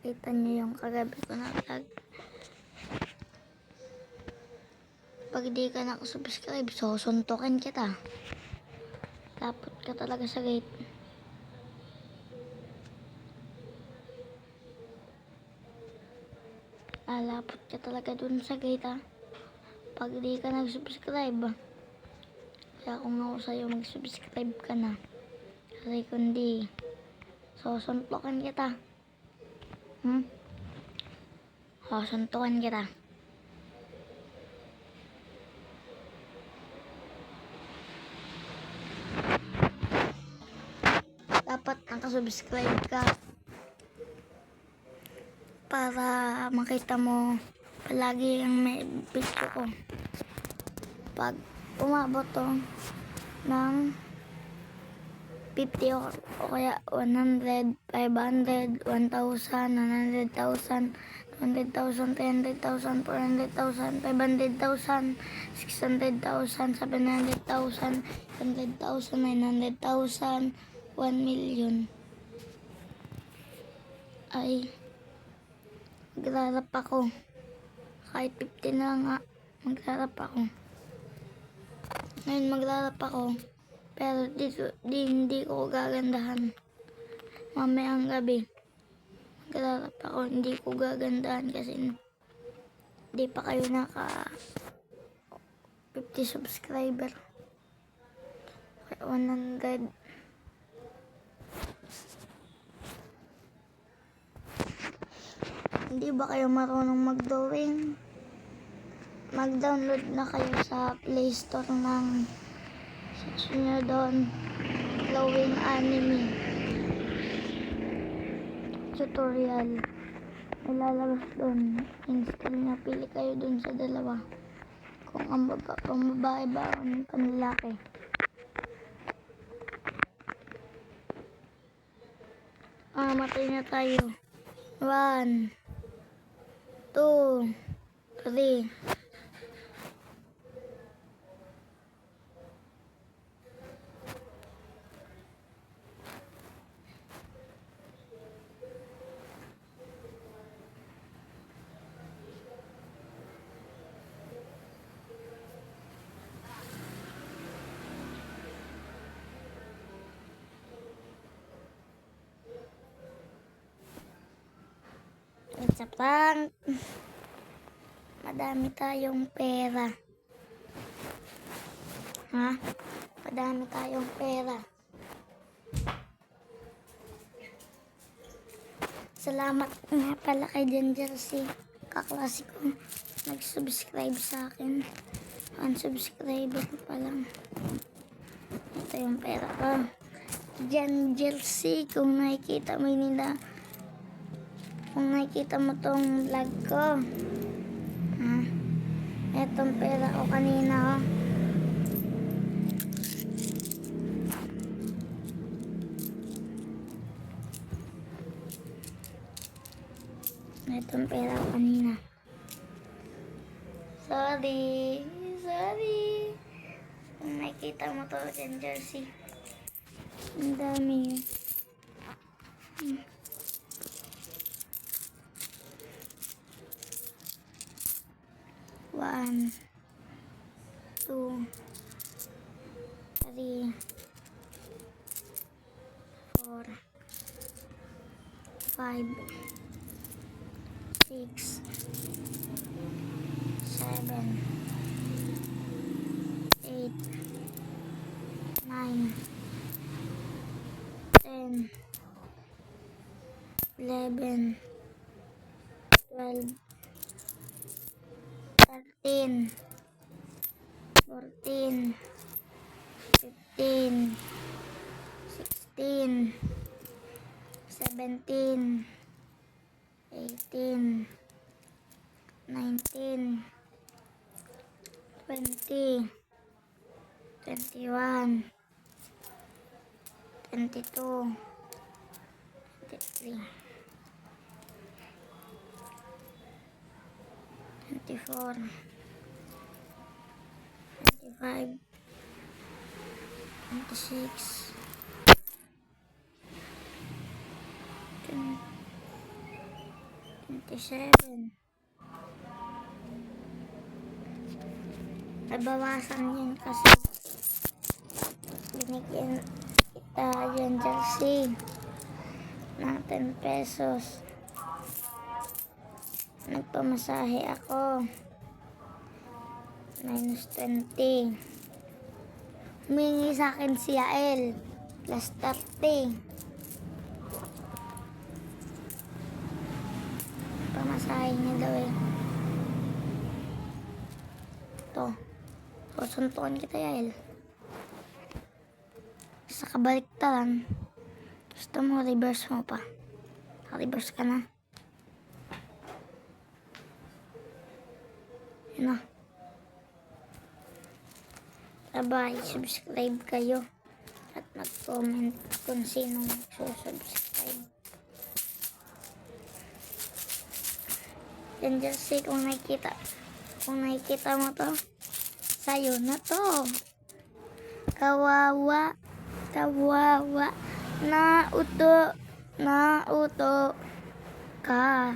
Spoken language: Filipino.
Kita niyo yung kagabi ko na vlog. Pag di ka nakasubscribe, susuntukin kita. Tapot ka talaga sa gate. Lalapot ka talaga dun sa gate, ha. Pag di ka nag-subscribe. Kaya kung ako sa'yo, mag-subscribe ka na. Kasi kundi, susuntukin kita. Susuntukin kita. Dapat nakasubscribe ka para makita mo palagi ang may video ko. Pag umabot to ng 50 o kaya 100, 500, 1,000, 100,000, 200,000, 300,000, 400,000, 500,000, 600,000, 700,000, 100,000, 900,000, 1 million ay magrarap ako. Kahit 50 na nga, magrarap ako. Ngayon magrarap ako, pero hindi ko gagandahan. Mamayang gabi magrarap ako, hindi ko gagandahan kasi hindi pa kayo naka 50 subscriber. Kaya 100. Hindi ba kayo marunong mag-drawing? Mag-download na kayo sa Play Store ng search nyo doon, Drawing Anime Tutorial. Ilalabas doon. Install nyo. Pili kayo doon sa dalawa. Kung ang babae ba o ang panlalaki. Matay na tayo. 1, 2, 3. It's a prank. Madami tayong pera. Ha? Madami tayong pera. Salamat nga pala kay Jersey, kaklase ko. Nag-subscribe sa akin. Unsubscriber pa lang. Ito yung pera ko. Jersey, kung nakikita mo nila, kung nakikita mo tong vlog ko, Ah, etong pera ko kanina, oh. Etong pera ko kanina. Sorry. Sorry. Kung nakikita mo to dyan, jersey. Ang dami yun. One, two, three, four, five, six, seven, eight, nine, 10, 11, 12, 13, 14, 15, 16, 17, 18, 19, 20, 21, 22, 23, 24, 25, 26, 27. Nabawasan yan kasi binigyan kita yung jersey ng 10 pesos. Nagpamasahe ako. Minus 20. Humingi sa akin si Yael. Plus 30. Pamasahe niya daw eh. Ito. Susuntukan kita, Yael. Sa kabaliktaran. Gusto mo, reverse mo pa. Reverse ka na. Yun na. Bye, subscribe kayo. At mag-comment kung sino magsusubscribe. Yan jersey kung nakikita. Kung nakikita mo to, sa'yo na to. Kawawa. Kawawa. Nauto. Nauto. Ka.